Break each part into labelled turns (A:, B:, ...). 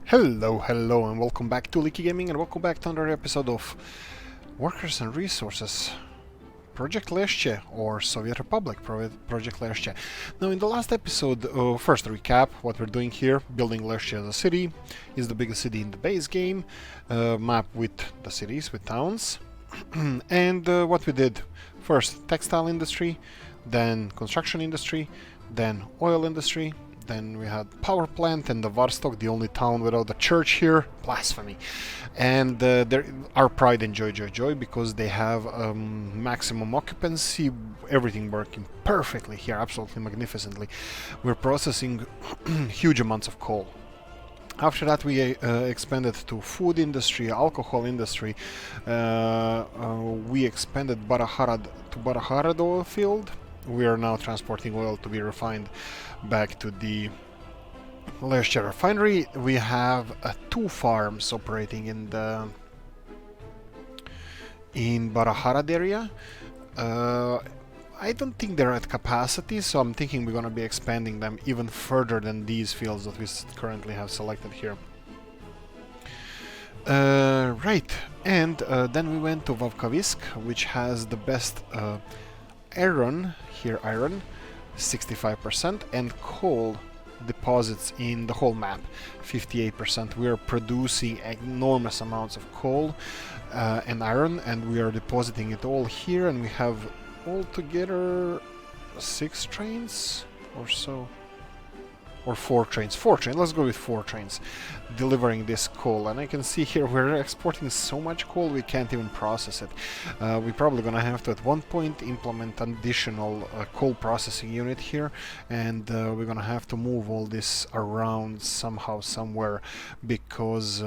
A: Hello, and welcome back to Oolykee Gaming, and welcome back to another episode of Workers and Resources Project Leszcie, or Soviet Republic Project Leszcie. Now, in the last episode, first recap what we're doing here: building Leszcie as a city. Is the biggest city in the base game, map with the cities, with towns, and what we did: first textile industry, then construction industry, then oil industry. Then we had power plant and the Varstock, the only town without a church here. Blasphemy. And our pride and joy, because they have maximum occupancy, everything working perfectly here, absolutely magnificently. We're processing huge amounts of coal. After that, we expanded to food industry, alcohol industry. We expanded to Baraharad oil field. We are now transporting oil to be refined back to the Leszcie refinery. We have two farms operating in Baraharad area. I don't think they're at capacity, so I'm thinking we're going to be expanding them even further than these fields that we currently have selected here. Right, and then we went to Vavkavisk, which has the best iron, 65%, and coal deposits in the whole map, 58%. We are producing enormous amounts of coal and iron, and we are depositing it all here, and we have altogether 6 trains or so. Or 4 trains. 4 trains. Let's go with 4 trains delivering this coal. And I can see here we're exporting so much coal we can't even process it. We're probably gonna have to at one point implement an additional coal processing unit here, and we're gonna have to move all this around somehow, somewhere, because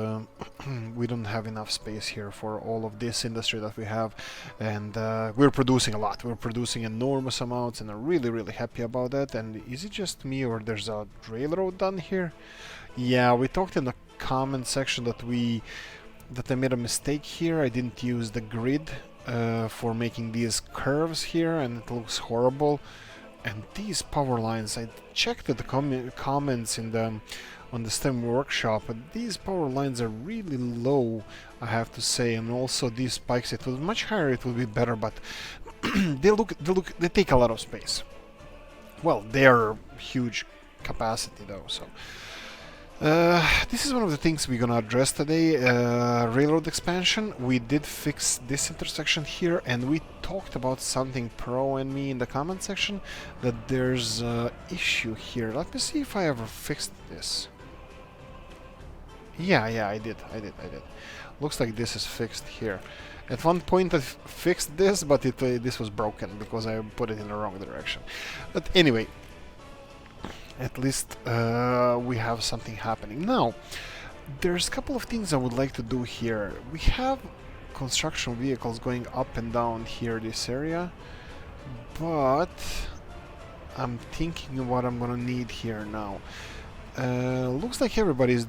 A: we don't have enough space here for all of this industry that we have, and we're producing a lot. We're producing enormous amounts, and I'm really happy about that. And is it just me, or there's a railroad done here? Yeah, we talked in the comment section that I made a mistake here. I didn't use the grid for making these curves here, and it looks horrible. And these power lines, I checked the comments on the STEM workshop, but these power lines are really low, I have to say. And also these spikes, it was much higher, it would be better, but they take a lot of space. Well, they are huge capacity though, so this is one of the things we're gonna address today. Railroad expansion. We did fix this intersection here, and we talked about something, Pro and me, in the comment section, that there's an issue here. Let me see if I ever fixed this. Yeah, I did. Looks like this is fixed here. At one point I fixed this, but this was broken because I put it in the wrong direction. But anyway, at least we have something happening. Now, there's a couple of things I would like to do here. We have construction vehicles going up and down here, this area, but I'm thinking what I'm gonna need here now. Looks like everybody is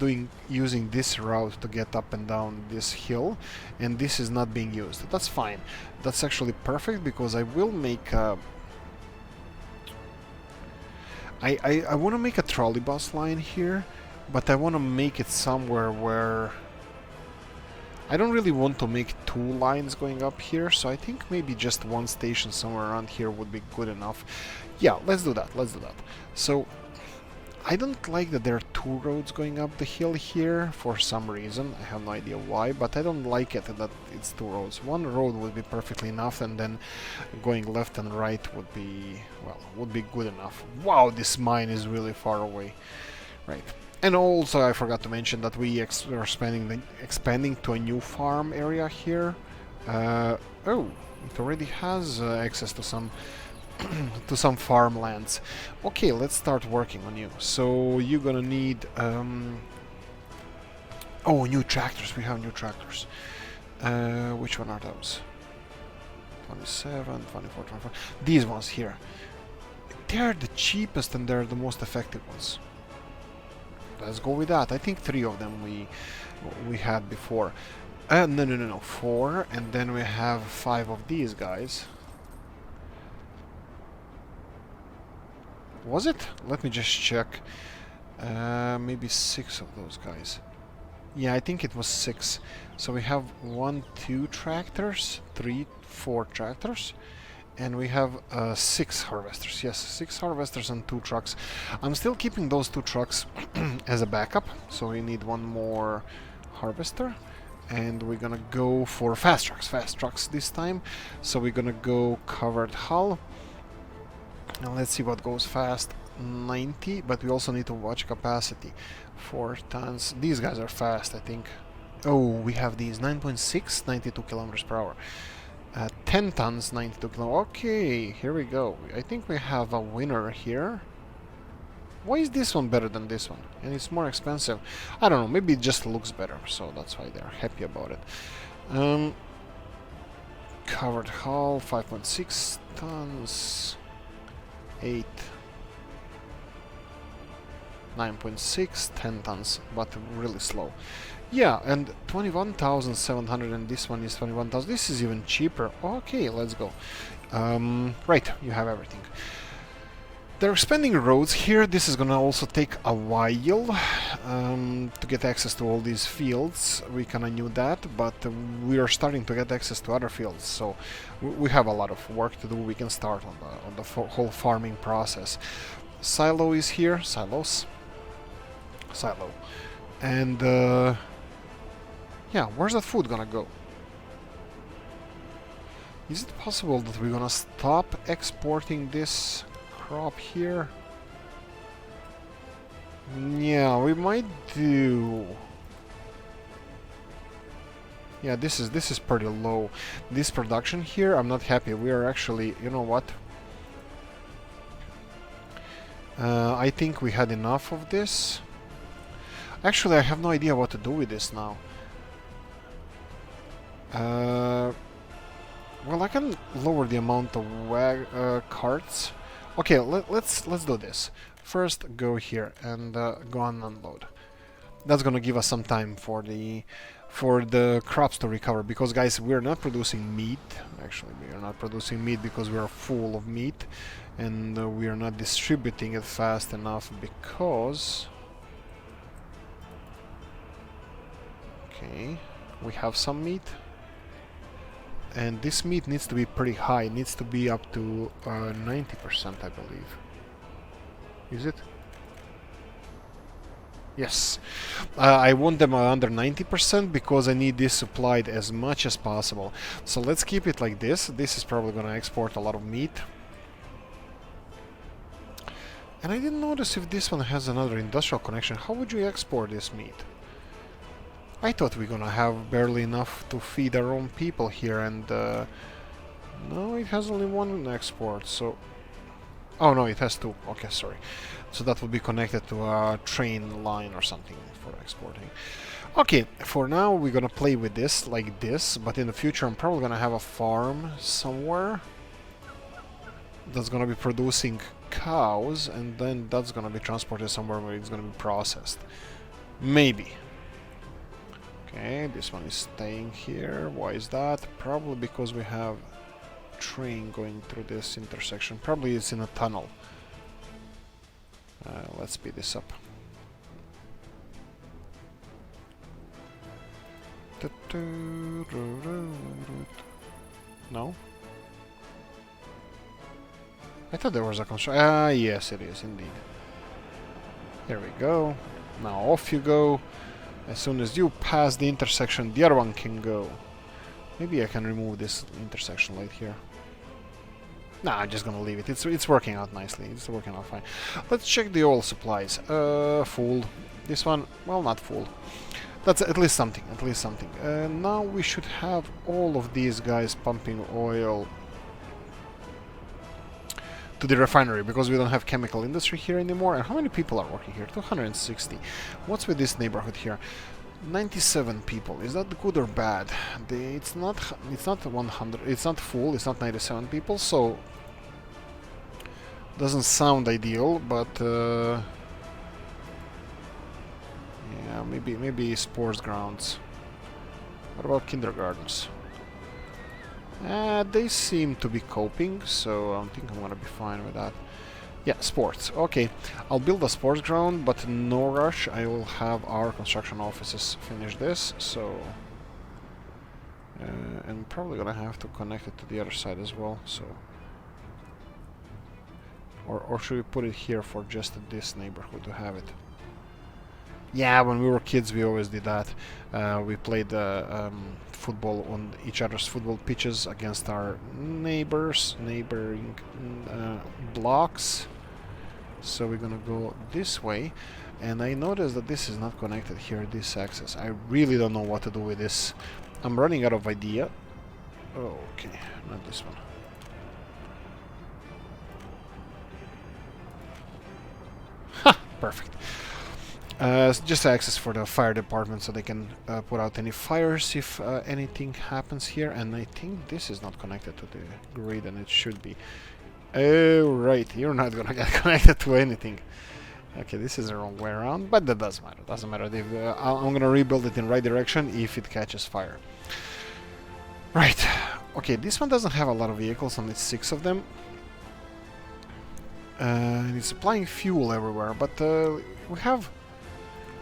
A: using this route to get up and down this hill, and this is not being used. That's fine. That's actually perfect, because I will make a... I want to make a trolley bus line here, but I want to make it somewhere where... I don't really want to make 2 lines going up here, so I think maybe just one station somewhere around here would be good enough. Yeah, let's do that. So, I don't like that there are 2 roads going up the hill here for some reason. I have no idea why, but I don't like it that it's 2 roads. 1 road would be perfectly enough, and then going left and right would be, well, would be good enough. Wow, this mine is really far away. Right. And also I forgot to mention that we are expanding to a new farm area here. Oh, it already has access to some to some farmlands. Okay, let's start working on you. So you're gonna need oh, new tractors. We have new tractors. Which one are those? 27, 24, 24. These ones here. They're the cheapest and they're the most effective ones. Let's go with that. I think 3 of them we had before. No, 4, and then we have 5 of these guys. Was it? Let me just check. Maybe 6 of those guys. Yeah, I think it was 6. So we have 1, 2 tractors, 3, 4 tractors, and we have 6 harvesters. Yes, 6 harvesters and 2 trucks. I'm still keeping those 2 trucks as a backup, so we need 1 more harvester. And we're gonna go for fast trucks this time. So we're gonna go covered hull. Now let's see what goes fast. 90, but we also need to watch capacity. 4 tons. These guys are fast, I think. Oh, we have these 9.6, 92 kilometers per hour. 10 tons, 92 kilometers. Okay, here we go. I think we have a winner here. Why is this one better than this one? And it's more expensive. I don't know, maybe it just looks better, so that's why they're happy about it. Covered hull, 5.6 tons. 8. 9.6, 10 tons, but really slow. Yeah, and 21,700, and this one is 21,000. This is even cheaper. Okay, let's go. Right, you have everything. They're expanding roads here. This is gonna also take a while to get access to all these fields. We kinda knew that, but we are starting to get access to other fields, so we have a lot of work to do. We can start on the whole farming process. Silo is here. Silo. And yeah, where's that food gonna go? Is it possible that we're gonna stop exporting this crop here? Yeah, we might do. Yeah, this is pretty low. This production here, I'm not happy. We are actually, you know what? I think we had enough of this. Actually, I have no idea what to do with this now. Well, I can lower the amount of carts. Okay, let's do this. First, go here and go and unload. That's gonna give us some time for the crops to recover, because guys, we're not producing meat. Actually, we are not producing meat because we are full of meat, and we are not distributing it fast enough because. Okay, we have some meat. And this meat needs to be pretty high. It needs to be up to 90%, I believe. Is it? Yes. I want them under 90% because I need this supplied as much as possible. So let's keep it like this. This is probably going to export a lot of meat. And I didn't notice if this one has another industrial connection. How would you export this meat? I thought we were gonna have barely enough to feed our own people here, and no, it has only 1 export, so. Oh no, it has 2. Okay, sorry. So that would be connected to a train line or something for exporting. Okay, for now we're gonna play with this like this, but in the future I'm probably gonna have a farm somewhere that's gonna be producing cows, and then that's gonna be transported somewhere where it's gonna be processed. Maybe. Okay, this one is staying here. Why is that? Probably because we have a train going through this intersection. Probably it's in a tunnel. Let's speed this up. No? I thought there was a construction. Ah, yes, it is indeed. Here we go. Now off you go. As soon as you pass the intersection, the other one can go. Maybe I can remove this intersection light here. Nah, I'm just gonna leave it. It's working out nicely. It's working out fine. Let's check the oil supplies. Full. This one, well, not full. That's at least something. At least something. Now we should have all of these guys pumping oil to the refinery, because we don't have chemical industry here anymore. And how many people are working here? 260. What's with this neighborhood here? 97 people. Is that good or bad? It's not 100. It's not full. It's not 97 people. So doesn't sound ideal, but yeah, maybe sports grounds. What about kindergartens? They seem to be coping, so I think I'm gonna be fine with that. Yeah, sports. Okay, I'll build a sports ground, but no rush. I will have our construction offices finish this, so... and I'm probably gonna have to connect it to the other side as well, so... Or should we put it here for just this neighborhood to have it? Yeah, when we were kids we always did that. We played football on each other's football pitches against our neighboring blocks. So we're gonna go this way, and I noticed that this is not connected here, this axis. I really don't know what to do with this. I'm running out of idea. Oh, okay, not this one. Ha! Perfect. Just access for the fire department so they can put out any fires if anything happens here. And I think this is not connected to the grid, and it should be. Oh, right, you're not gonna get connected to anything. Okay, this is the wrong way around, but that doesn't matter. Doesn't matter. I'm gonna rebuild it in the right direction if it catches fire. Right. Okay, this one doesn't have a lot of vehicles, and it's 6 of them. And it's supplying fuel everywhere, but we have...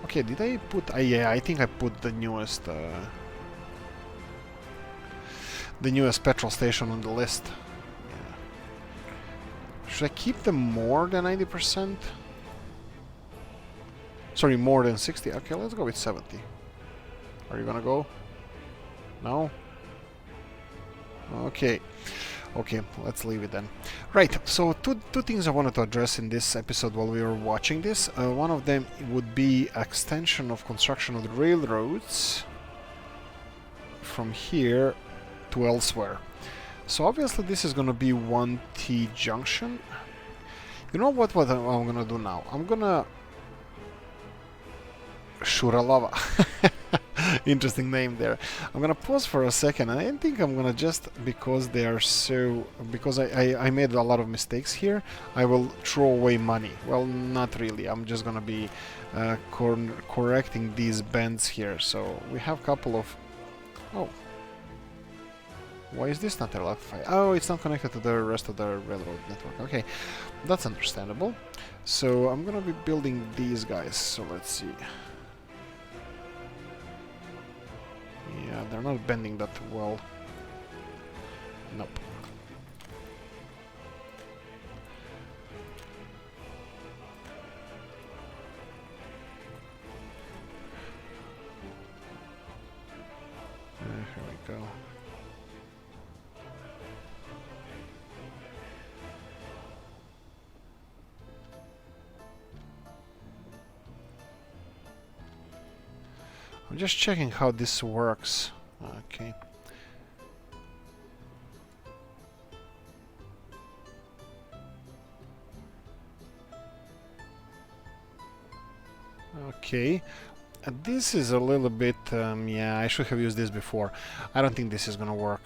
A: Okay, did I put... yeah, I think I put the newest petrol station on the list. Yeah. Should I keep them more than 90%? Sorry, more than 60. Okay, let's go with 70. Are you gonna go? No? Okay. Okay, let's leave it then. Right, so two things I wanted to address in this episode while we were watching this. One of them would be extension of construction of the railroads from here to elsewhere. So obviously this is going to be one T junction. You know what I'm going to do now? I'm going to... Shuralava. Interesting name there. I'm gonna pause for a second, and I think I'm gonna just, because they are so... Because I made a lot of mistakes here, I will throw away money. Well, not really. I'm just gonna be correcting these bends here. So we have a couple of... Oh. Why is this not electrified? Oh, it's not connected to the rest of the railroad network. Okay, that's understandable. So I'm gonna be building these guys. So let's see. Yeah, they're not bending that well. Nope. Here we go. I'm just checking how this works. Okay. Okay. This is a little bit... yeah, I should have used this before. I don't think this is gonna work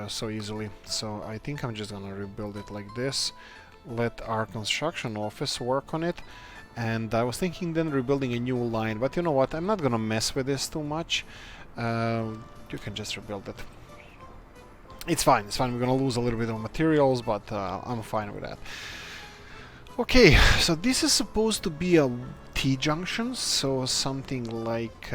A: so easily. So I think I'm just gonna rebuild it like this. Let our construction office work on it. And I was thinking then rebuilding a new line, but you know what, I'm not gonna mess with this too much. You can just rebuild it. It's fine, it's fine. We're gonna lose a little bit of materials, but I'm fine with that. Okay, so this is supposed to be a T-junction, so something like...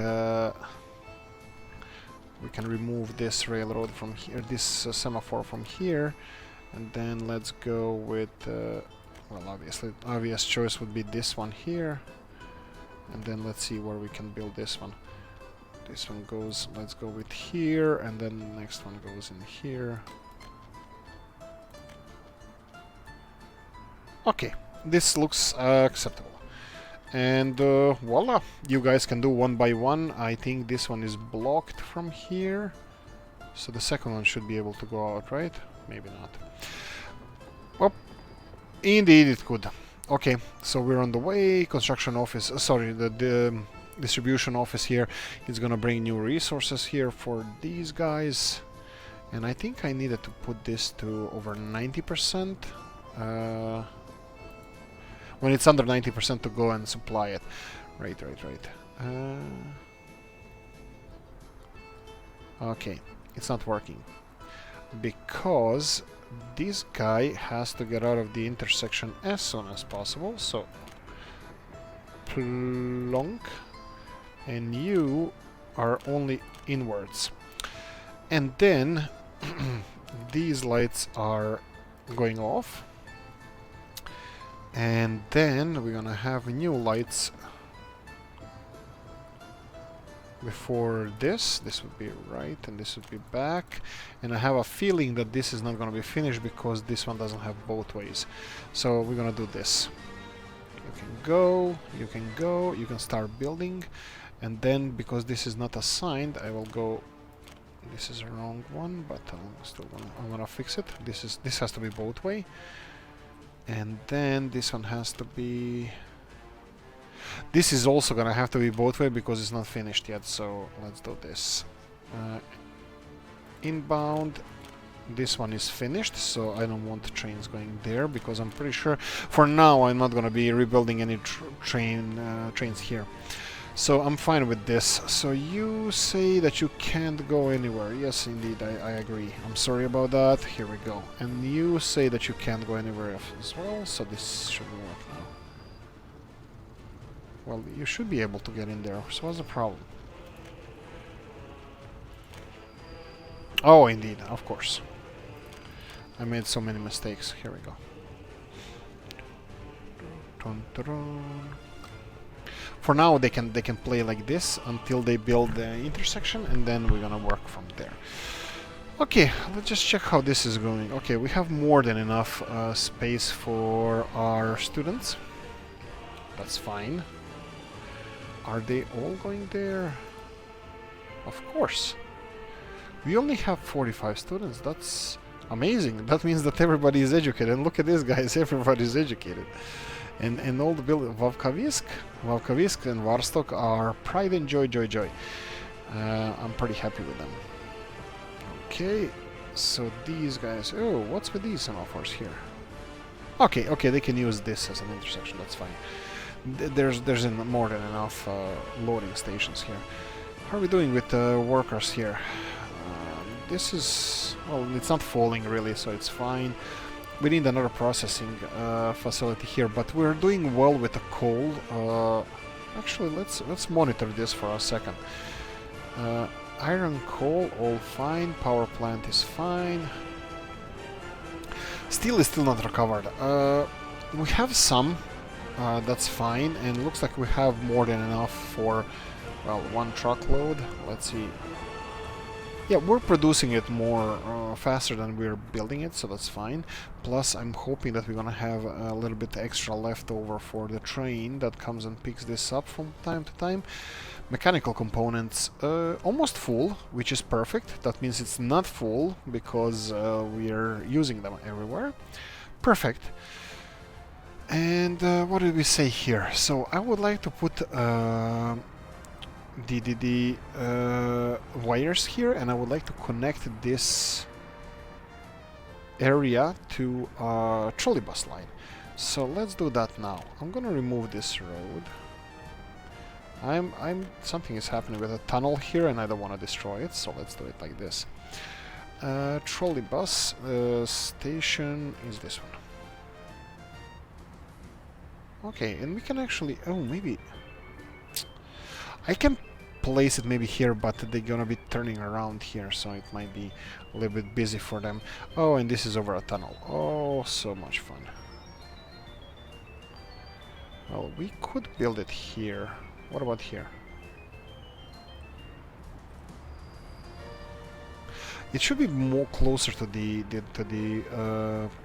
A: we can remove this railroad from here, this semaphore from here, and then let's go with... well, obviously, obvious choice would be this one here. And then let's see where we can build this one. This one goes, let's go with here, and then the next one goes in here. Okay, this looks acceptable. And voila, you guys can do one by one. I think this one is blocked from here. So the second one should be able to go out, right? Maybe not. Well, indeed it could. Okay, so we're on the way. Construction office, sorry, the distribution office here is gonna bring new resources here for these guys. And I think I needed to put this to over 90%. When it's under 90% to go and supply it. Right. Okay, it's not working. Because this guy has to get out of the intersection as soon as possible, so plonk, and you are only inwards. And then these lights are going off, and then we're gonna have new lights before this. This would be right, and this would be back. And I have a feeling that this is not going to be finished because this one doesn't have both ways. So we're going to do this. You can go, you can go, you can start building. And then, because this is not assigned, I will go... This is a wrong one, but I'm gonna fix it. This has to be both way. And then this one has to be... This is also gonna have to be both way because it's not finished yet, so let's do this. Inbound, this one is finished, so I don't want trains going there because I'm pretty sure for now I'm not gonna be rebuilding any trains here. So I'm fine with this. So you say that you can't go anywhere. Yes, indeed, I agree. I'm sorry about that. Here we go. And you say that you can't go anywhere as well, so this should work now. Well, you should be able to get in there. So what's the problem? Oh, indeed, of course. I made so many mistakes. Here we go. Dun, dun, dun. For now, they can play like this until they build the intersection, and then we're gonna work from there. Okay, let's just check how this is going. Okay, we have more than enough space for our students. That's fine. Are they all going there? Of course. We only have 45 students. That's amazing. That means that everybody is educated. And look at this, guys. Everybody is educated. And all the buildings, Vavkavisk and Varstok are pride and joy, joy, joy. I'm pretty happy with them. Okay, so these guys... Oh, what's with these semaphores here? Okay, okay, they can use this as an intersection. That's fine. There's more than enough loading stations here. How are we doing with the workers here? This is... well, it's not falling really, so it's fine. We need another processing facility here, but we're doing well with the coal. Actually, let's monitor this for a second. Iron, coal, all fine. Power plant is fine. Steel is still not recovered. We have some. That's fine, and looks like we have more than enough for, well, one truckload. Let's see. Yeah, we're producing it more faster than we're building it, so that's fine. Plus, I'm hoping that we're gonna have a little bit extra left over for the train that comes and picks this up from time to time. Mechanical components almost full, which is perfect. That means it's not full because we're using them everywhere. Perfect. And what did we say here? So I would like to put the wires here, and I would like to connect this area to a trolleybus line. So let's do that now. I'm gonna remove this road. Something is happening with a tunnel here, and I don't want to destroy it. So let's do it like this. Trolleybus station is this one. Okay, and we can actually... oh, maybe... I can place it maybe here, but they're gonna be turning around here, so it might be a little bit busy for them. Oh, and this is over a tunnel. Oh, so much fun. Well, we could build it here. What about here? It should be more closer to the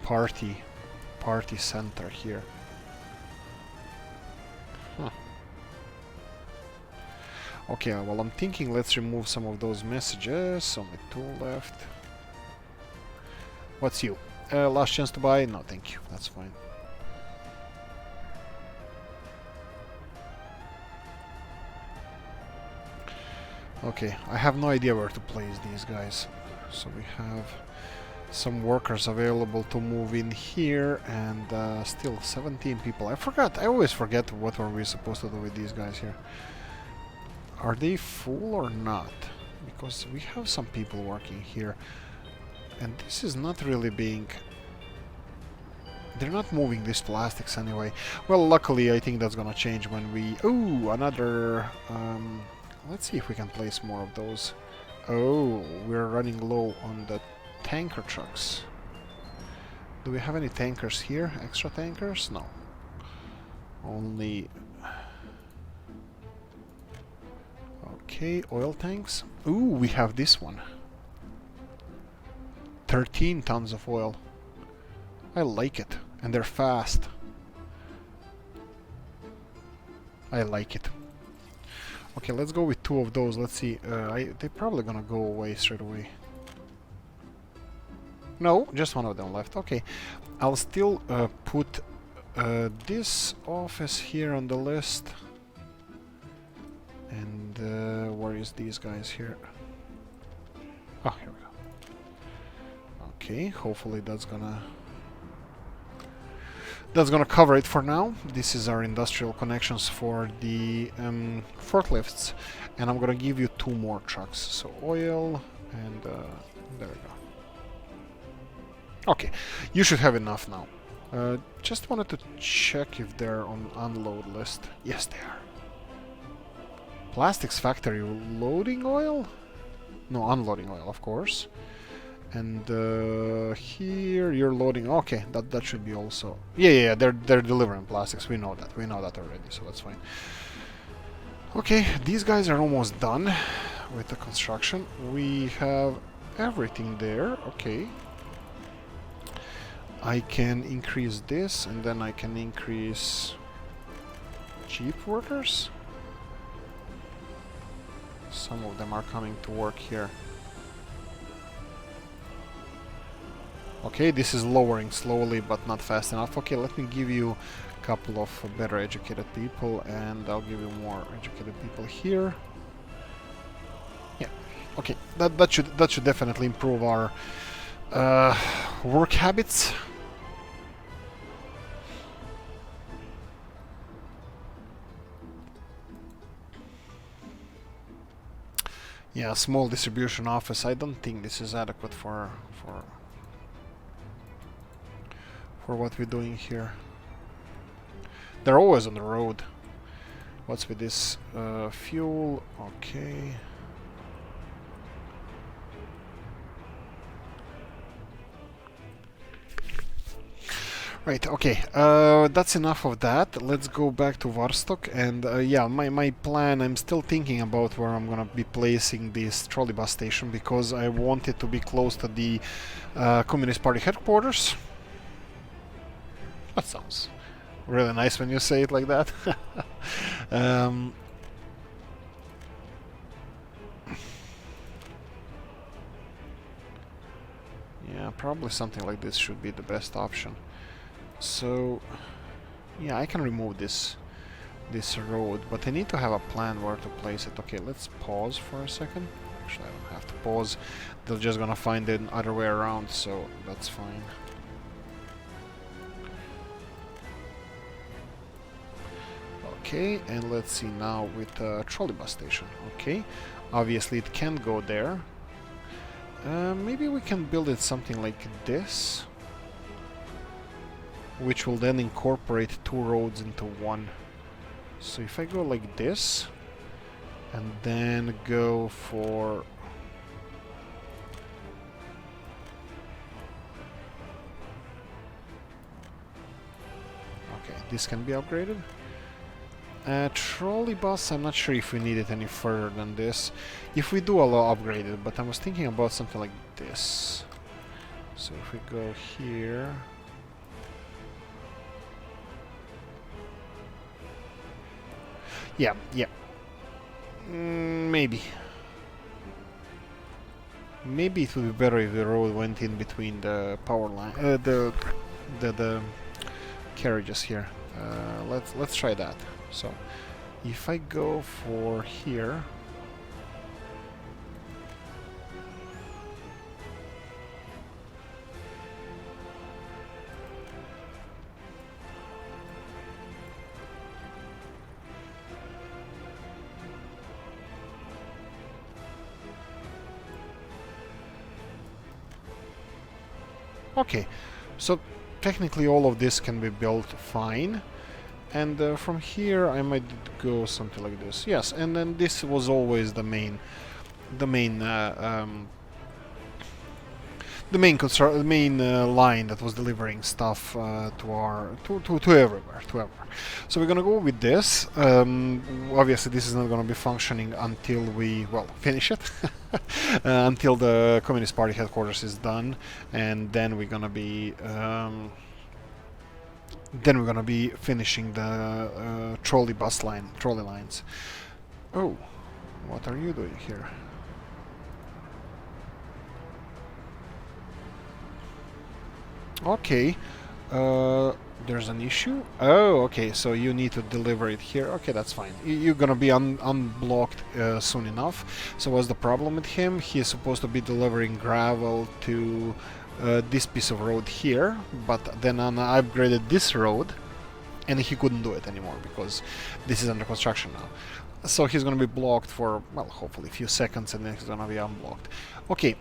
A: party center here. Huh. Okay, well, I'm thinking let's remove some of those messages. Only 2 left. What's you? Last chance to buy? No, thank you. That's fine. Okay, I have no idea where to place these guys. So we have some workers available to move in here, and still 17 people. I always forget what were we supposed to do with these guys here. Are they full or not? Because we have some people working here. And this is not really being... They're not moving these plastics anyway. Well, luckily I think that's gonna change when we... Oh, another... let's see if we can place more of those. Oh, we're running low on the tanker trucks. Do we have any tankers here? Extra tankers? No. Only... Okay, oil tanks. Ooh, we have this one. 13 tons of oil. I like it. And they're fast. I like it. Okay, let's go with 2 of those. Let's see. They're probably gonna go away straight away. No, just 1 of them left. Okay. I'll still put this office here on the list. And where is these guys here? Oh, here we go. Okay, hopefully that's gonna cover it for now. This is our industrial connections for the forklifts, and I'm gonna give you 2 more trucks. So oil, and there we go. Okay, you should have enough now. Just wanted to check if they're on unload list. Yes, they are. Plastics factory loading oil? No, unloading oil, of course. And here you're loading. Okay, that should be also. Yeah, they're delivering plastics. We know that already, so that's fine. Okay, these guys are almost done with the construction. We have everything there. Okay. I can increase this, and then I can increase cheap workers. Some of them are coming to work here. Okay, this is lowering slowly, but not fast enough. Okay, let me give you a couple of better educated people, and I'll give you more educated people here. Yeah, okay, that should definitely improve our work habits. Yeah, small distribution office. I don't think this is adequate for what we're doing here. They're always on the road. What's with this fuel? Okay. Right, okay, that's enough of that. Let's go back to Varstock, and yeah, my plan, I'm still thinking about where I'm gonna be placing this trolley bus station, because I want it to be close to the Communist Party headquarters. That sounds really nice when you say it like that. Yeah, probably something like this should be the best option. So, yeah, I can remove this road, but I need to have a plan where to place it. Okay, let's pause for a second. Actually, I don't have to pause. They're just gonna find it other way around, so that's fine. Okay, and let's see now with the trolley bus station. Okay, obviously it can go there. Maybe we can build it something like this, which will then incorporate 2 roads into 1. So if I go like this, and then go for... Okay, this can be upgraded. Trolley bus, I'm not sure if we need it any further than this. If we do, I'll upgrade it, but I was thinking about something like this. So if we go here... Yeah. Maybe. Maybe it would be better if the road went in between the power line, the carriages here. Let's try that. So, if I go for here. Okay, so technically all of this can be built fine. And from here I might go something like this. Yes, and then this was always the main line that was delivering stuff to everywhere. So we're gonna go with this. Obviously, this is not gonna be functioning until we finish it, until the Communist Party headquarters is done, and then we're gonna be finishing the trolley lines. Oh, what are you doing here? Okay, there's an issue. Oh, okay, so you need to deliver it here. Okay, that's fine. You're gonna be unblocked soon enough. So what's the problem with him? He's supposed to be delivering gravel to this piece of road here, but then I upgraded this road, and he couldn't do it anymore because this is under construction now. So he's gonna be blocked for, hopefully a few seconds, and then he's gonna be unblocked. Okay,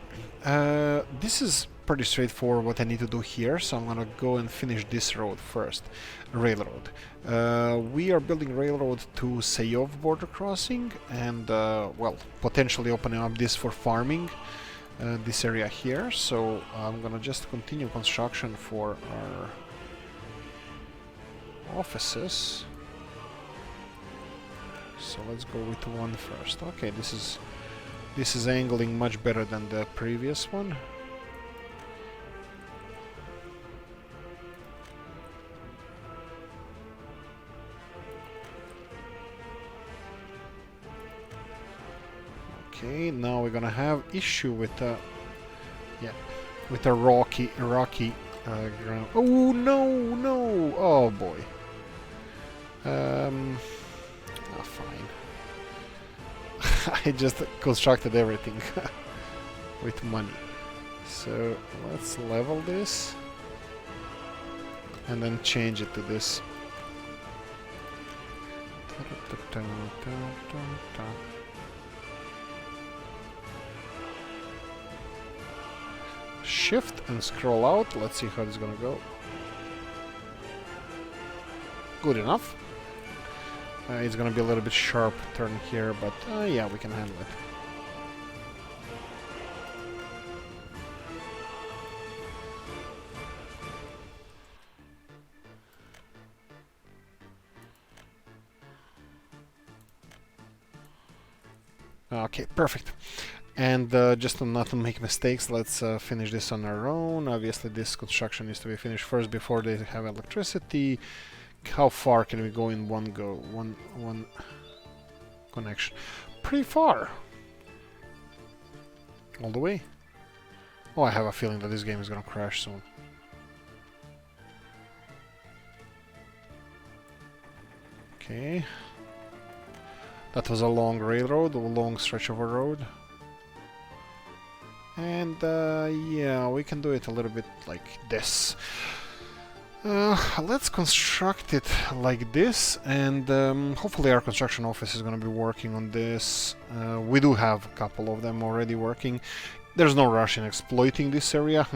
A: this is pretty straightforward what I need to do here, so I'm gonna go and finish this road first. Railroad. We are building railroad to Sayov border crossing, and potentially opening up this for farming, this area here. So I'm gonna just continue construction for our offices. So let's go with one first. Okay, this is angling much better than the previous one. Okay, now we're gonna have issue with the rocky ground. Oh no! Oh boy. Fine. I just constructed everything with money. So let's level this and then change it to this. Shift and scroll out. Let's see how it's gonna go. Good enough. It's gonna be a little bit sharp turn here, but yeah, we can handle it. Okay, perfect. And just not to make mistakes, let's finish this on our own. Obviously, this construction needs to be finished first before they have electricity. How far can we go in one go? One connection. Pretty far. All the way. Oh, I have a feeling that this game is gonna crash soon. Okay. That was a long railroad, a long stretch of a road. And yeah, we can do it a little bit like this. Let's construct it like this, and hopefully our construction office is going to be working on this. We do have a couple of them already working. There's no rush in exploiting this area.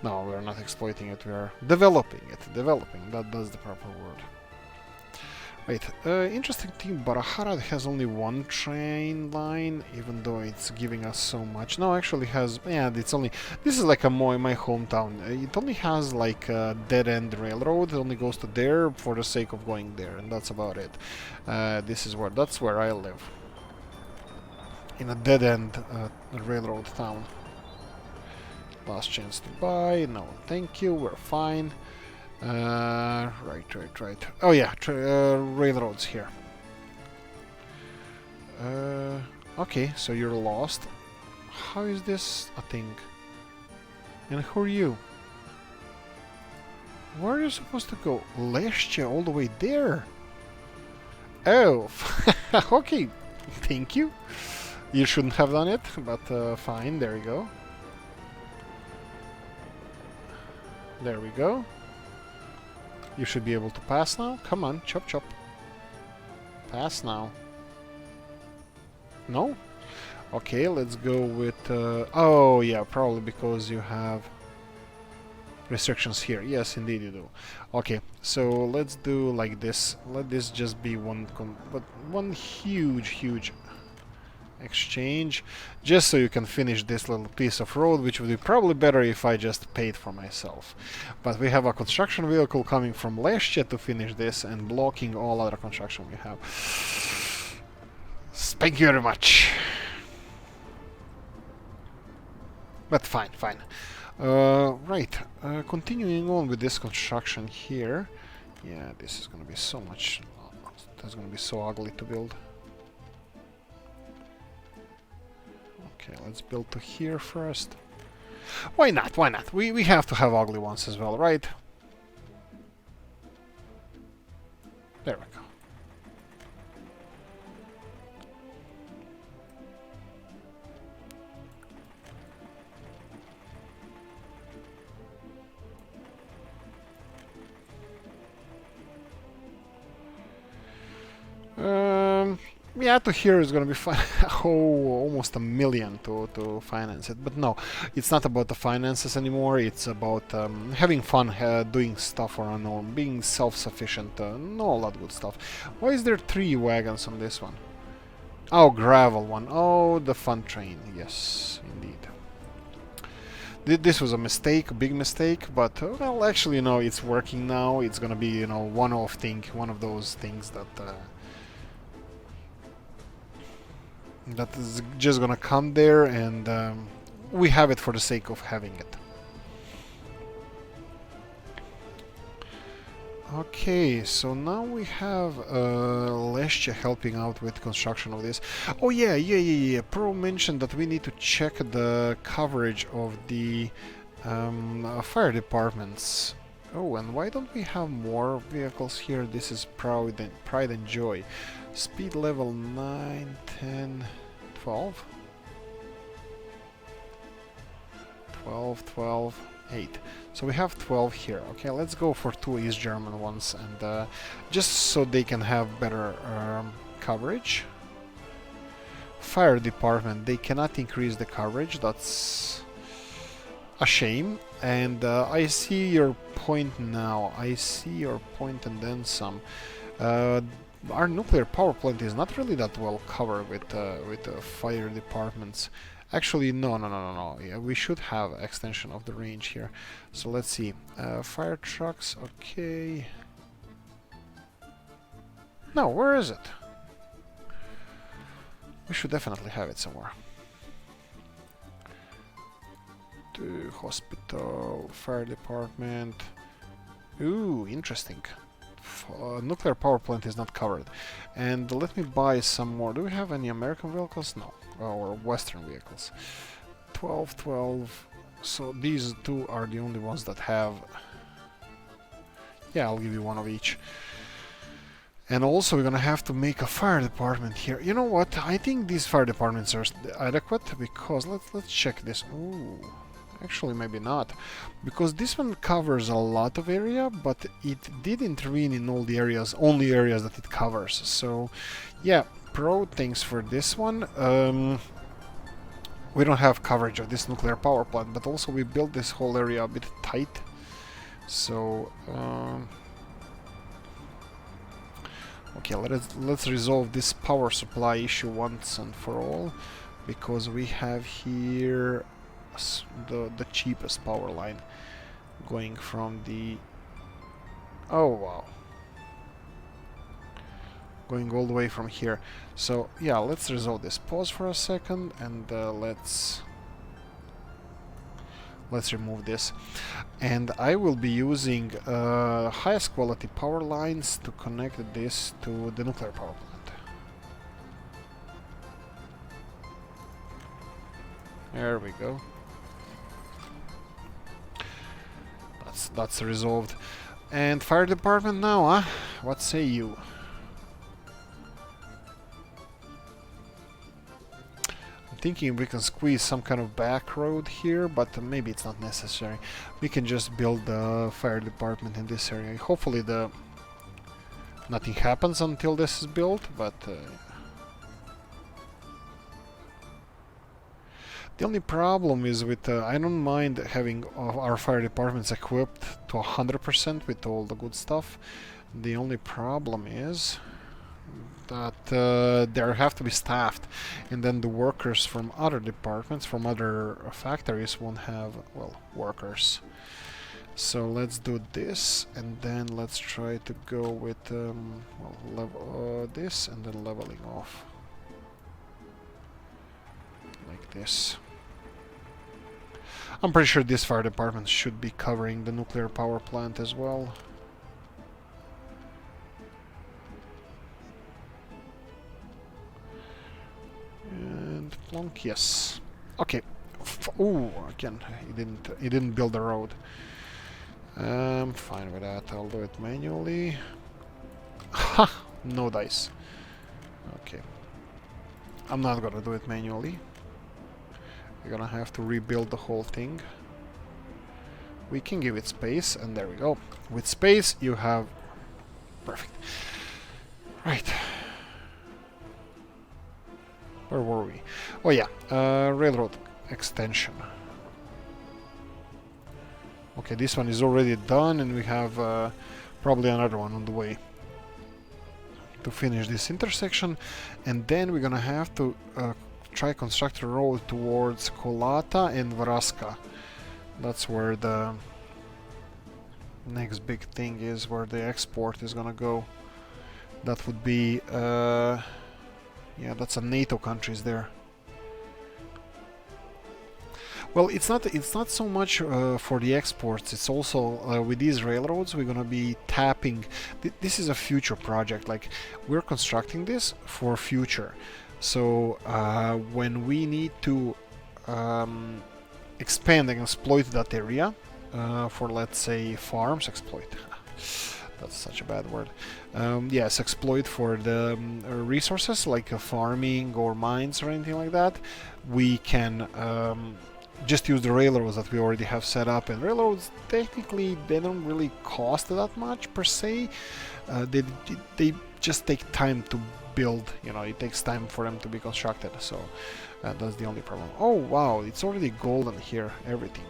A: No, we're not exploiting it, we are developing it. That's the proper word. Wait, interesting thing, Barahara has only one train line, even though it's giving us so much. No, actually has, yeah, it's only, this is like my hometown. It only has like a dead-end railroad. It only goes to there for the sake of going there, and that's about it. That's where I live. In a dead-end railroad town. Last chance to buy. No, thank you, we're fine. Right. Oh yeah, railroads here. Okay, so you're lost. How is this a thing? And who are you? Where are you supposed to go? Leszcie, all the way there? Oh, okay, thank you. You shouldn't have done it, but fine, there you go. There we go. You should be able to pass now. Come on, chop chop. Pass now. No? Okay, let's go with... oh, yeah, probably because you have... restrictions here. Yes, indeed you do. Okay, so let's do like this. Let this just be one huge exchange, just so you can finish this little piece of road, which would be probably better if I just paid for myself. But we have a construction vehicle coming from Leszcie to finish this and blocking all other construction we have. Thank you very much. But fine. Right, continuing on with this construction here. Yeah, this is gonna be so much... That's gonna be so ugly to build. Okay, let's build to here first. Why not? Why not? We have to have ugly ones as well, right? There we go. Yeah, to here is gonna be fine. Oh, almost $1 million to finance it. But no, it's not about the finances anymore. It's about having fun, doing stuff on our own, being self-sufficient, and all that good stuff. Why is there 3 wagons on this one? Oh, gravel one. Oh, the fun train. Yes, indeed. This was a mistake, a big mistake, but well, actually, you know, it's working now. It's gonna be, you know, one-off thing, one of those things that that is just gonna come there, and we have it for the sake of having it. Okay, so now we have Leszcie helping out with construction of this. Oh yeah. Pro mentioned that we need to check the coverage of the fire departments. Oh, and why don't we have more vehicles here? This is Pride and Joy. Speed level 9, 10, 12? 12, 8. So we have 12 here. Okay, let's go for 2 East German ones, and just so they can have better coverage. Fire department, they cannot increase the coverage. That's a shame. And I see your point now. I see your point and then some. Our nuclear power plant is not really that well covered with fire departments. Actually, no. Yeah, we should have extension of the range here. So let's see. Fire trucks, okay. No, where is it? We should definitely have it somewhere. The hospital, fire department. Ooh, interesting. Nuclear power plant is not covered. And let me buy some more. Do we have any American vehicles? No. Or Western vehicles. 12. So these 2 are the only ones that have... Yeah, I'll give you 1 of each. And also we're gonna have to make a fire department here. You know what? I think these fire departments are adequate, because let's check this. Ooh. Actually, maybe not, because this one covers a lot of area, but it did intervene in all the areas, only areas that it covers. So, yeah, pro thanks for this one. We don't have coverage of this nuclear power plant, but also we built this whole area a bit tight. So, okay, let's resolve this power supply issue once and for all, because we have here the cheapest power line going from the... Oh wow, going all the way from here. So yeah, let's resolve this. Pause for a second, and let's remove this. And I will be using highest quality power lines to connect this to the nuclear power plant. There we go. That's resolved. And fire department now, huh? What say you? I'm thinking we can squeeze some kind of back road here, but maybe it's not necessary. We can just build the fire department in this area. Hopefully nothing happens until this is built, but The only problem is with I don't mind having our fire departments equipped to 100% with all the good stuff. The only problem is that they have to be staffed, and then the workers from other departments, from other factories, won't have, well, workers. So let's do this, and then let's try to go with this, and then leveling off like this. I'm pretty sure this fire department should be covering the nuclear power plant as well. And plonk, yes. Okay. Oh, again, he didn't build the road. I'm fine with that. I'll do it manually. Ha! No dice. Okay. I'm not gonna do it manually. We're gonna have to rebuild the whole thing. We can give it space, and there we go. With space, you have... Perfect. Right. Where were we? Oh yeah, railroad extension. Okay, this one is already done, and we have probably another one on the way to finish this intersection, and then we're gonna have to try construct a road towards Kolata and Vraska. That's where the next big thing is, where the export is gonna go. That would be yeah, that's a NATO countries there. Well, it's not so much for the exports. It's also with these railroads we're gonna be tapping. This is a future project. Like, we're constructing this for future. So when we need to expand and exploit that area for, let's say, farms, exploit. That's such a bad word. Yes, exploit for the resources like farming or mines or anything like that. We can just use the railroads that we already have set up, and railroads technically they don't really cost that much per se. They just take time to build. You know, it takes time for them to be constructed. So that's the only problem. Oh wow, it's already golden here. Everything.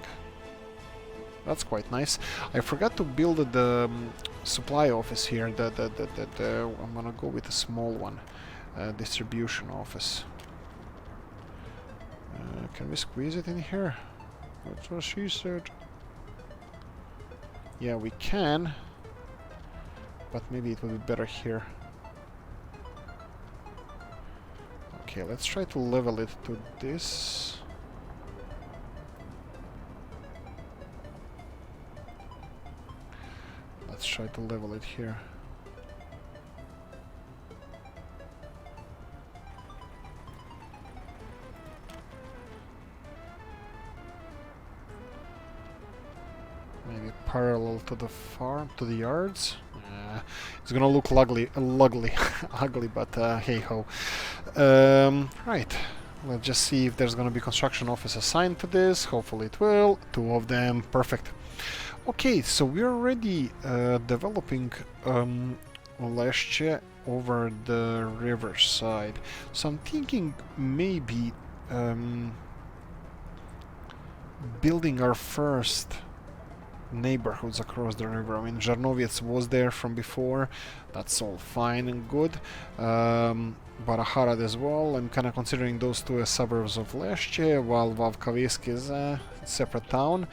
A: That's quite nice. I forgot to build the supply office here. I'm gonna go with a small one, distribution office. Can we squeeze it in here? That's what she said. Yeah, we can, but maybe it would be better here. Okay, let's try to level it to this. Let's try to level it here. Maybe parallel to the farm, to the yards. It's gonna look ugly, ugly, but hey ho. Right. Let's just see if there's gonna be construction office assigned to this. Hopefully it will. 2 of them. Perfect. Okay, so we're already developing Leszcie over the riverside. So I'm thinking maybe building our first neighborhoods across the river. I mean, Żarnowiec was there from before. That's all fine and good. Baraharad as well. I'm kind of considering those 2 as suburbs of Leszcie, while Wawkawisk is a separate town.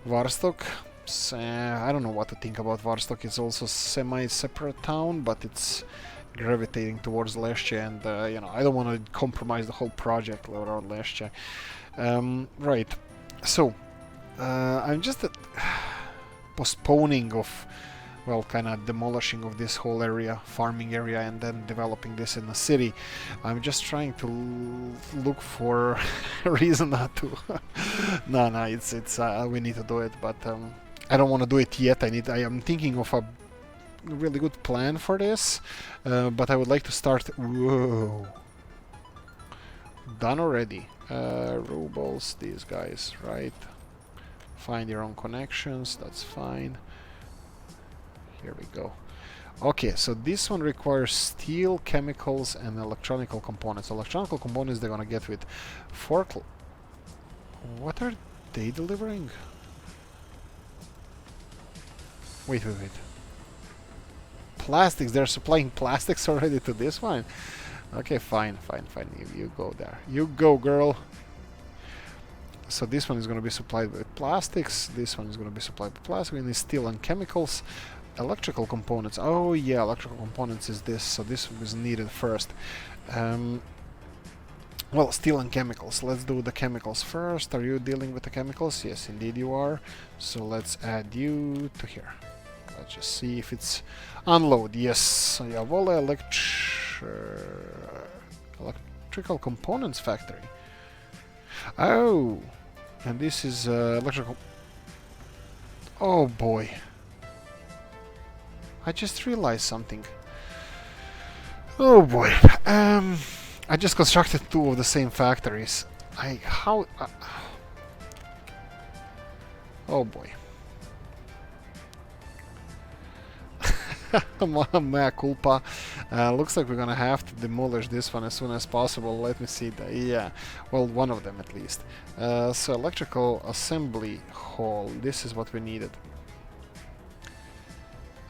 A: Warstok, I don't know what to think about Warstok. It's also semi-separate town, but it's gravitating towards Leszcie, and you know, I don't want to compromise the whole project around Leszcie. Right, so I'm just postponing of, well, kind of demolishing of this whole area, farming area, and then developing this in the city. I'm just trying to look for a reason not to. No, it's we need to do it, but I don't want to do it yet. I am thinking of a really good plan for this, but I would like to start. Whoa, done already. Rubles, these guys, right? Find your own connections. That's fine. Here we go. Okay, so this one requires steel, chemicals, and electronic components. Electronic components they're gonna get with What are they delivering? Wait. Plastics, they're supplying plastics already to this one? Okay, fine. You go there. You go, girl. So this one is going to be supplied with plastics. This one is going to be supplied with plastic. We need steel and chemicals. Electrical components. Oh yeah, electrical components is this. So this was needed first. Well, steel and chemicals. Let's do the chemicals first. Are you dealing with the chemicals? Yes, indeed you are. So let's add you to here. Let's just see if it's unload. Yes, Jawohl, electrical components factory. Oh, and this is electrical. Oh boy, I just realized something. Oh boy, I just constructed two of the same factories. Oh boy. Mea culpa. Looks like we're gonna have to demolish this one as soon as possible. Let me see. Yeah, well, one of them at least. So electrical assembly hall. This is what we needed.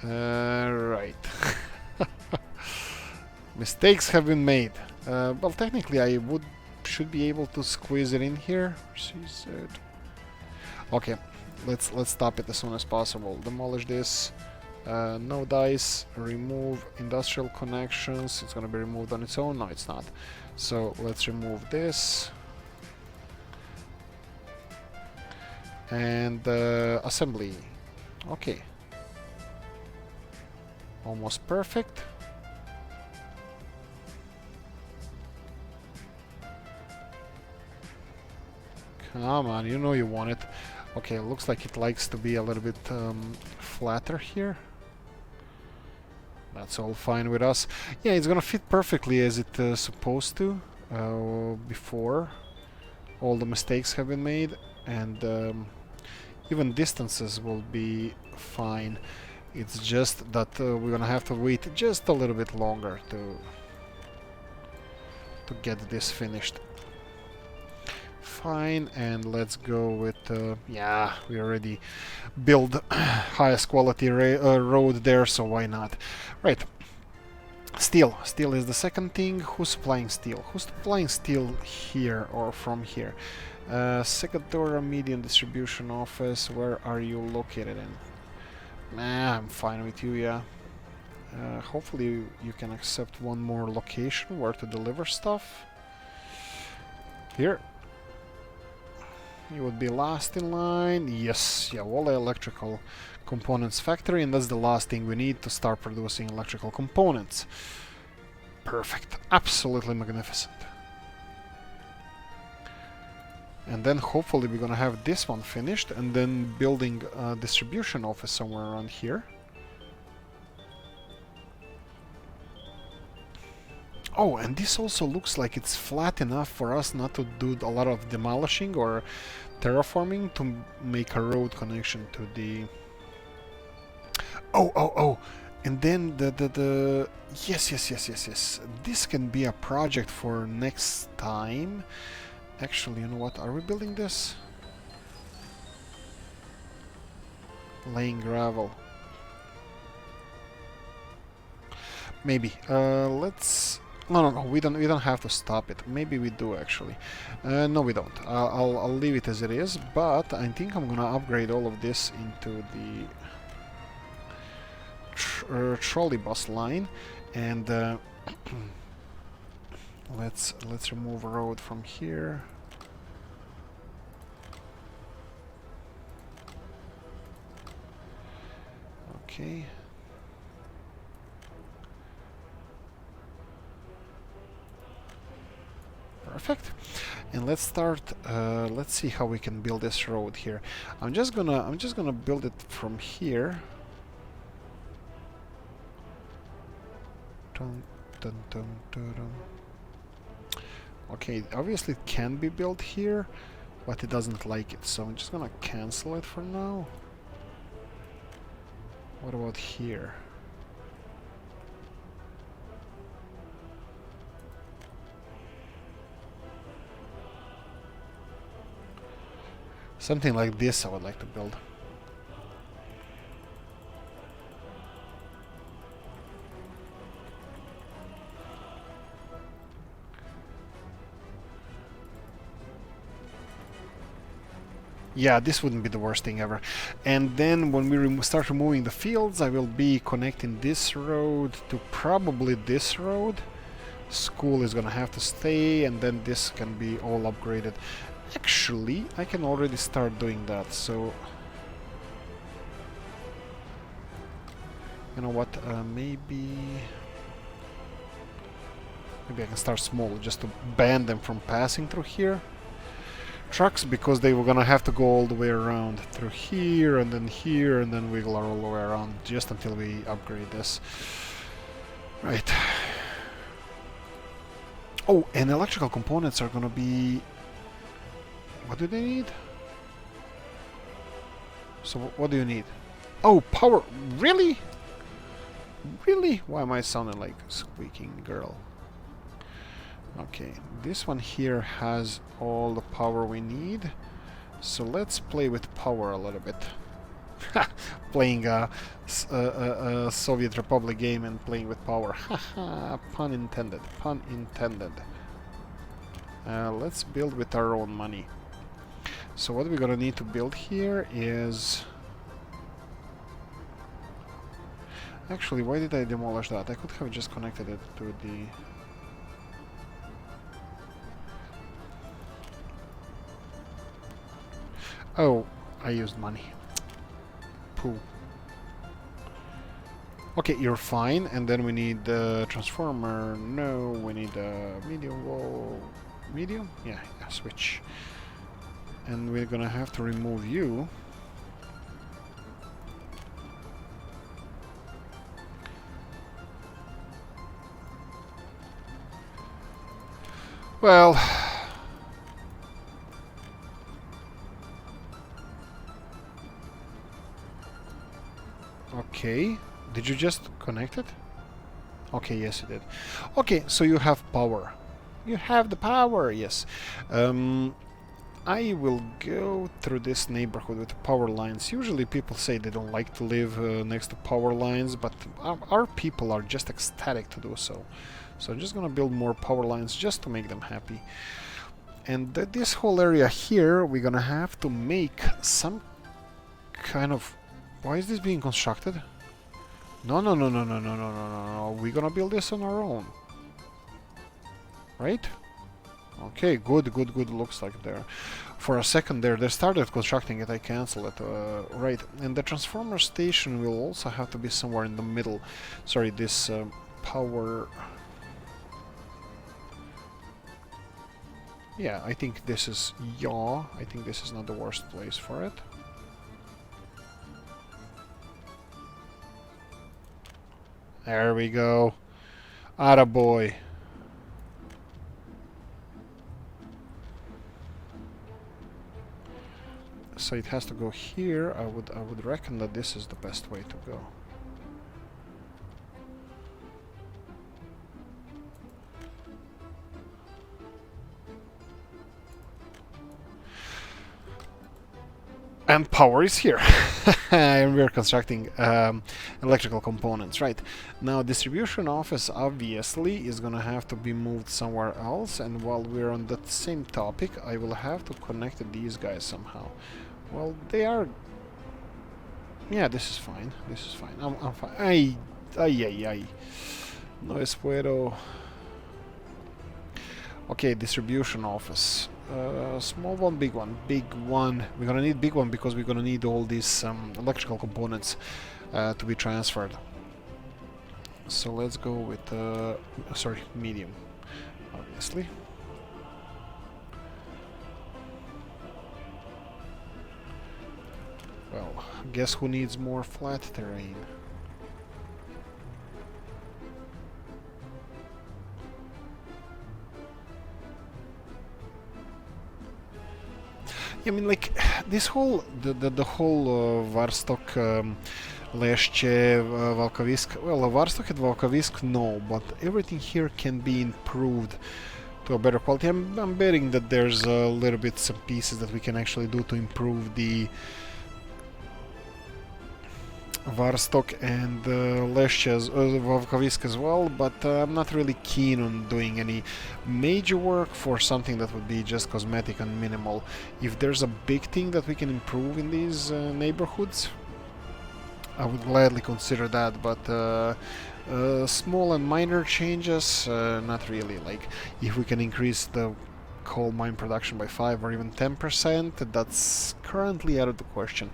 A: Right. Mistakes have been made. Well, technically, I should be able to squeeze it in here. Okay, let's stop it as soon as possible. Demolish this. No dice, remove industrial connections. It's gonna be removed on its own. No, it's not. So let's remove this. And assembly. Okay. Almost perfect. Come on, you know you want it. Okay, looks like it likes to be a little bit flatter here. That's all fine with us. Yeah, it's gonna fit perfectly as it's supposed to before all the mistakes have been made, and even distances will be fine. It's just that we're gonna have to wait just a little bit longer to get this finished. Fine, and let's go with yeah, we already build highest quality road there, so why not? Right, steel is the second thing. Who's supplying steel here or from here? Secondora medium distribution office, where are you located in? Nah, I'm fine with you, yeah. Hopefully you can accept one more location where to deliver stuff. Here. You would be last in line. Yes, Jawohl, electrical components factory, and that's the last thing we need to start producing electrical components. Perfect. Absolutely magnificent. And then hopefully we're gonna have this one finished, and then building a distribution office somewhere around here. Oh, and this also looks like it's flat enough for us not to do a lot of demolishing or terraforming to make a road connection to the... Oh! And then the... Yes. This can be a project for next time. Actually, you know what? Are we building this? Laying gravel. Maybe. Let's... No, we don't have to stop it. Maybe we do actually. No, we don't. I'll leave it as it is, but I think I'm gonna upgrade all of this into the trolley bus line, and let's remove a road from here. Okay. Perfect. And let's start. Let's see how we can build this road here. I'm just gonna build it from here. Dun, dun, dun, dun, dun. Okay, obviously it can be built here, but it doesn't like it, so I'm just gonna cancel it for now. What about here? Something like this I would like to build. Yeah, this wouldn't be the worst thing ever. And then when we start removing the fields, I will be connecting this road to probably this road. School is gonna have to stay, and then this can be all upgraded. Actually, I can already start doing that, so... You know what, maybe I can start small, just to ban them from passing through here. Trucks, because they were gonna have to go all the way around through here, and then wiggle all the way around, just until we upgrade this. Right. Oh, and electrical components are gonna be... What do they need? So what do you need? Oh, power! Really? Really? Why am I sounding like a squeaking girl? Okay, this one here has all the power we need. So let's play with power a little bit. Playing a Soviet Republic game and playing with power. Haha, pun intended, pun intended. Let's build with our own money. So what we're gonna need to build here is... Actually, why did I demolish that? I could have just connected it to the... Oh, I used money. Pooh. Okay, you're fine. And then we need the transformer. No, we need a medium wall. Medium? Yeah, switch. And we're gonna have to remove you. Well... Okay, did you just connect it? Okay, yes you did. Okay, so you have power. You have the power, yes. I will go through this neighborhood with the power lines. Usually people say they don't like to live next to power lines, but our people are just ecstatic to do so. So I'm just gonna build more power lines just to make them happy. And this whole area here, we're gonna have to make some kind of... Why is this being constructed? No, no, no, no, no, no, no, no, no, no. We're gonna build this on our own. Right? Okay, good, good, good. Looks like there. For a second there, they started constructing it, I cancelled it. Right, and the transformer station will also have to be somewhere in the middle. Sorry, this power... Yeah, I think this is... Yeah, I think this is not the worst place for it. There we go. Attaboy. So it has to go here. I would reckon that this is the best way to go. And power is here. And we're constructing electrical components, right? Now distribution office obviously is gonna have to be moved somewhere else, and while we're on that same topic, I will have to connect these guys somehow. Well, they are... Yeah, this is fine. This is fine. I'm fine. Ay, ay, ay, ay. No es puedo... Okay, distribution office. Small one, big one. Big one. We're gonna need big one because we're gonna need all these electrical components to be transferred. So let's go with sorry, medium, obviously. Well, guess who needs more flat terrain? I mean, like, this whole, the whole Varstok, Leszcie, Valkovisk, well, Varstok and Valkovisk, no, but everything here can be improved to a better quality. I'm betting that there's a little bit some pieces that we can actually do to improve the Varstok and Leszcie's Wawkowisk as well, but I'm not really keen on doing any major work for something that would be just cosmetic and minimal. If there's a big thing that we can improve in these neighborhoods, I would gladly consider that, but small and minor changes, not really. Like, if we can increase the coal mine production by 5 or even 10%, that's currently out of the question.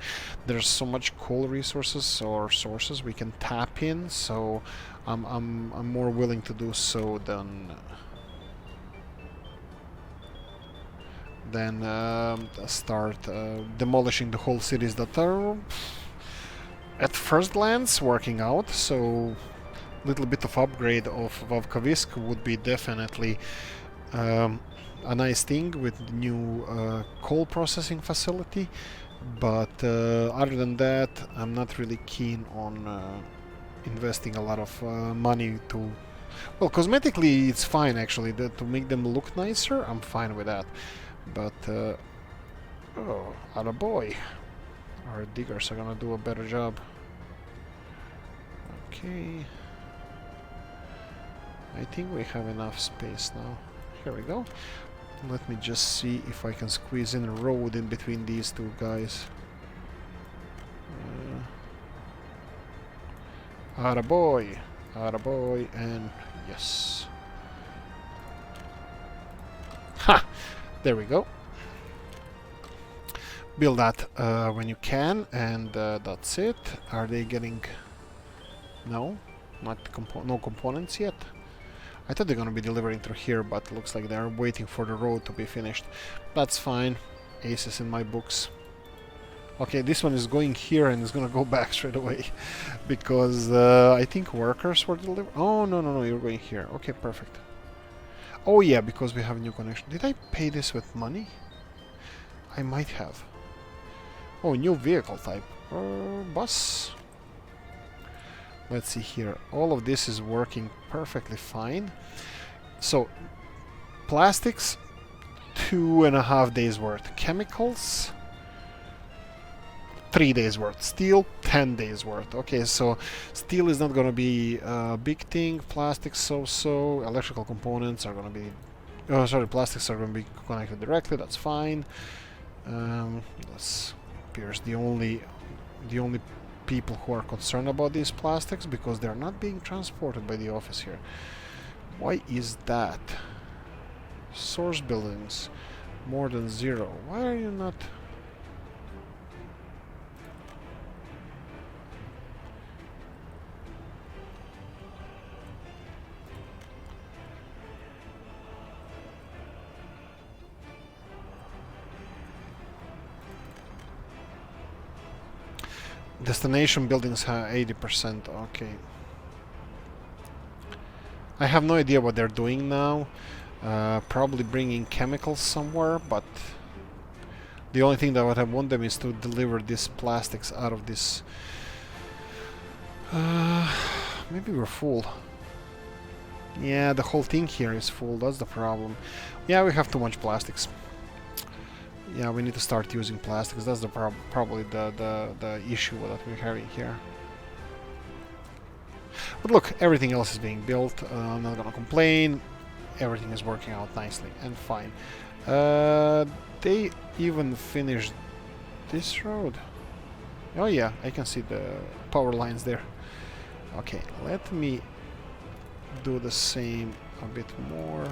A: There's so much coal resources or sources we can tap in, so I'm more willing to do so than start demolishing the whole cities that are at first glance working out. So little bit of upgrade of Wawkowisk would be definitely a nice thing with the new coal processing facility, but other than that, I'm not really keen on investing a lot of money to... Well, cosmetically it's fine actually, to make them look nicer, I'm fine with that, but oh, attaboy. Our diggers are gonna do a better job. Okay, I think we have enough space now. Here we go. Let me just see if I can squeeze in a road in between these two guys. Attaboy! Attaboy, and yes. Ha! There we go. Build that when you can, and that's it. Are they getting... No? No components yet? I thought they're gonna be delivering through here, but looks like they're waiting for the road to be finished. That's fine. Aces in my books. Okay, this one is going here and is gonna go back straight away. Because I think workers were delivered. Oh, no, you're going here. Okay, perfect. Oh yeah, because we have a new connection. Did I pay this with money? I might have. Oh, new vehicle type. Bus. Let's see here. All of this is working perfectly fine. So, plastics, 2.5 days worth. Chemicals, 3 days worth. Steel, 10 days worth. Okay, so steel is not going to be a big thing. Plastics, so-so. Electrical components are going to be... Oh, sorry, plastics are going to be connected directly. That's fine. This appears the only people who are concerned about these plastics, because they're not being transported by the office here. Why is that? Source buildings, more than 0. Why are you not... Destination buildings have 80%, okay. I have no idea what they're doing now. Probably bringing chemicals somewhere, but the only thing that what I want them is to deliver these plastics out of this... maybe we're full. Yeah, the whole thing here is full, that's the problem. Yeah, we have too much plastics. Yeah, we need to start using plastics. That's the probably the issue that we're having here. But look, everything else is being built. I'm not gonna complain. Everything is working out nicely and fine. They even finished this road. Oh yeah, I can see the power lines there. Okay, let me do the same a bit more.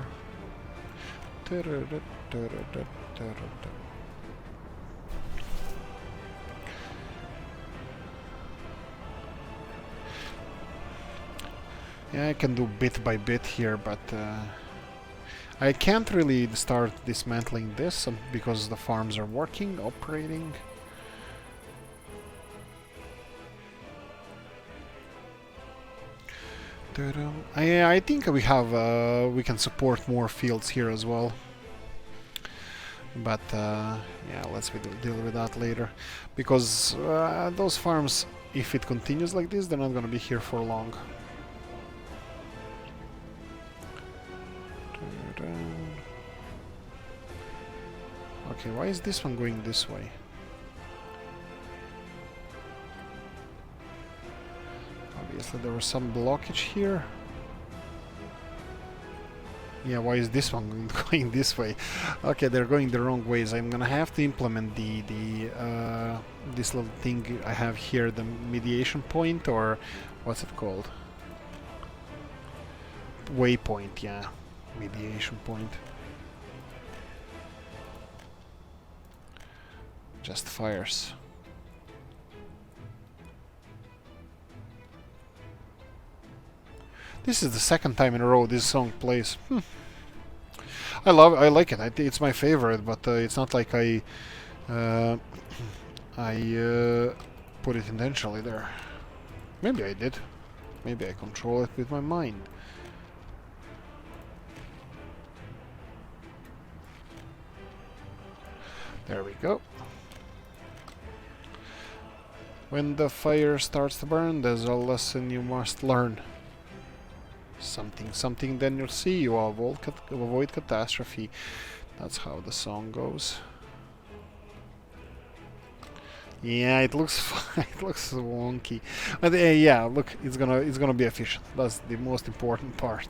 A: Yeah, I can do bit by bit here, but I can't really start dismantling this because the farms are working, operating. I think we have we can support more fields here as well. But yeah, let's deal with that later, because those farms, if it continues like this, they're not gonna be here for long. Okay, why is this one going this way? Obviously there was some blockage here. Yeah, why is this one going this way? Okay, they're going the wrong ways. I'm gonna have to implement this little thing I have here, the mediation point, or what's it called? Waypoint, yeah. Mediation point. Just fires. This is the second time in a row this song plays. I like it. It's my favorite, but it's not like I put it intentionally there. Maybe I did. Maybe I control it with my mind. There we go. When the fire starts to burn, there's a lesson you must learn. Something, then you'll see, you avoid catastrophe. That's how the song goes. Yeah, it looks it looks wonky, but yeah, look, it's gonna be efficient. That's the most important part.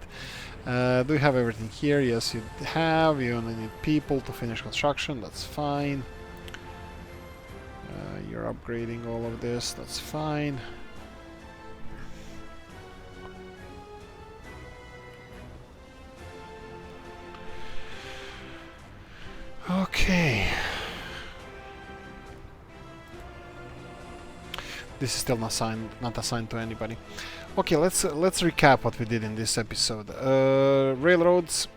A: Do you have everything here? Yes, you have. You only need people to finish construction. That's fine. You're upgrading all of this. That's fine. Okay. This is still not assigned to anybody. Okay, let's recap what we did in this episode. Railroads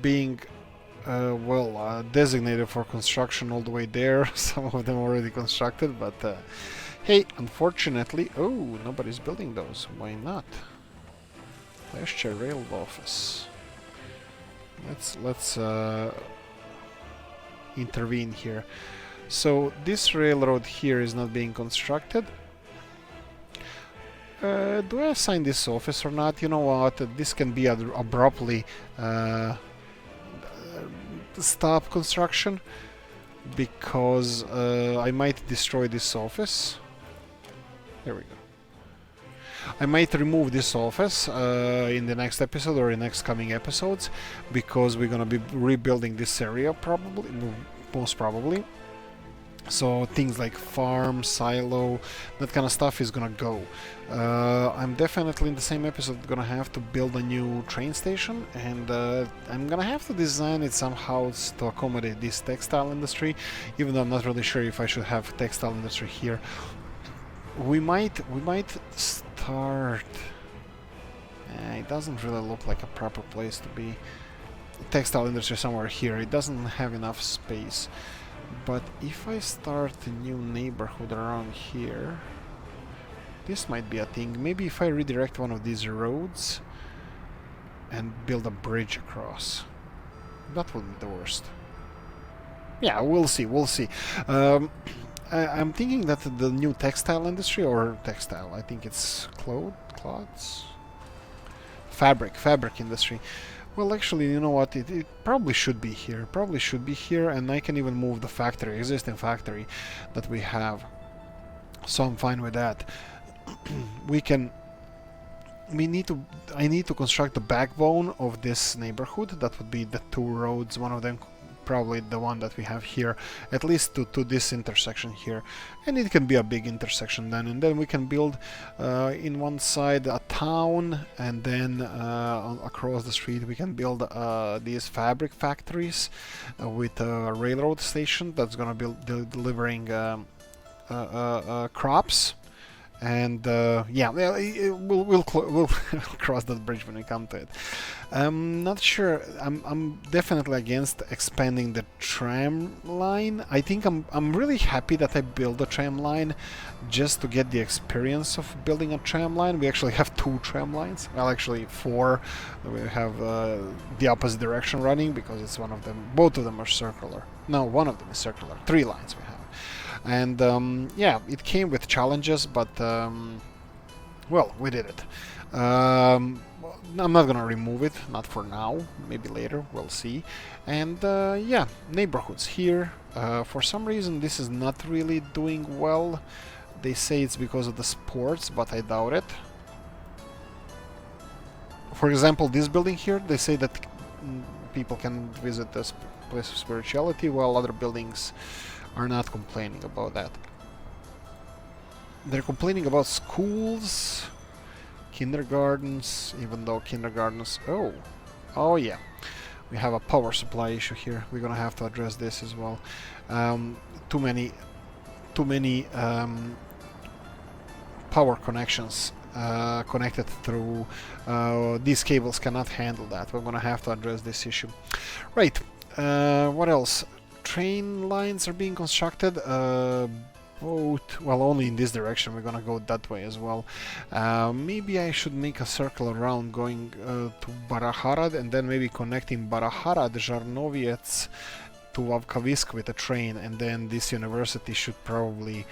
A: being designated for construction all the way there. Some of them already constructed, but hey, unfortunately, oh, nobody's building those. Why not? Leszcie Rail Office. Let's intervene here. So this railroad here is not being constructed. Do I assign this office or not? You know what? This can be abruptly stop construction because I might destroy this office. There we go. I might remove this office in the next episode or in next coming episodes because we're gonna be rebuilding this area probably, most probably. So things like farm, silo, that kind of stuff is gonna go. I'm definitely in the same episode gonna have to build a new train station, and I'm gonna have to design it somehow to accommodate this textile industry, even though I'm not really sure if I should have textile industry here. We might start. It doesn't really look like a proper place to be. Textile industry somewhere here. It doesn't have enough space. But if I start a new neighborhood around here, this might be a thing. Maybe if I redirect one of these roads and build a bridge across. That would be the worst. Yeah, we'll see. I'm thinking that the new textile industry, or textile, I think it's cloths? Fabric industry. Well, actually, you know what, it probably should be here. And I can even move the existing factory that we have. So I'm fine with that. I need to construct the backbone of this neighborhood. That would be the two roads, one of them probably the one that we have here, at least to this intersection here, and it can be a big intersection then, and then we can build in one side a town, and then across the street we can build these fabric factories with a railroad station that's gonna be delivering crops. And yeah, we'll cross that bridge when we come to it. I'm not sure. I'm definitely against expanding the tram line. I think I'm really happy that I built a tram line just to get the experience of building a tram line. We actually have 2 tram lines. Well, actually 4. We have the opposite direction running because it's one of them. Both of them are circular. No, one of them is circular. 3 lines we have. And yeah, it came with challenges, but well, we did it. I'm not gonna remove it, not for now, maybe later, we'll see. And yeah, neighborhoods here, For some reason this is not really doing well. They say it's because of the sports, but I doubt it. For example, this building here, they say that people can visit this place of spirituality, while other buildings are not complaining about that. They're complaining about schools, kindergartens, even though kindergartens... Oh yeah. We have a power supply issue here. We're gonna have to address this as well. Too many power connections connected through these cables cannot handle that. We're gonna have to address this issue. Right. What else? Train lines are being constructed. Well, only in this direction. We're gonna go that way as well. Maybe I should make a circle around going to Baraharad and then maybe connecting Baraharad, Žarnoviec to Vavkavisk with a train, and then this university should probably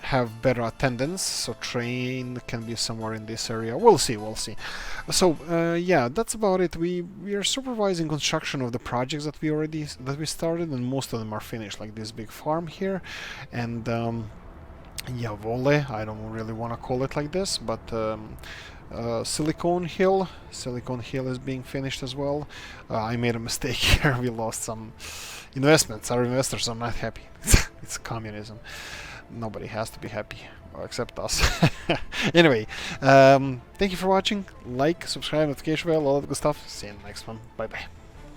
A: have better attendance, so train can be somewhere in this area. We'll see. So yeah, that's about it. We are supervising construction of the projects that we started, and most of them are finished, like this big farm here, and yeah, Vole, I don't really want to call it like this, but Silicon Hill is being finished as well. I made a mistake here. We lost some investments. Our investors are not happy. It's communism. Nobody has to be happy, except us. Anyway, thank you for watching. Like, subscribe, notification bell, all that good stuff. See you in the next one. Bye bye.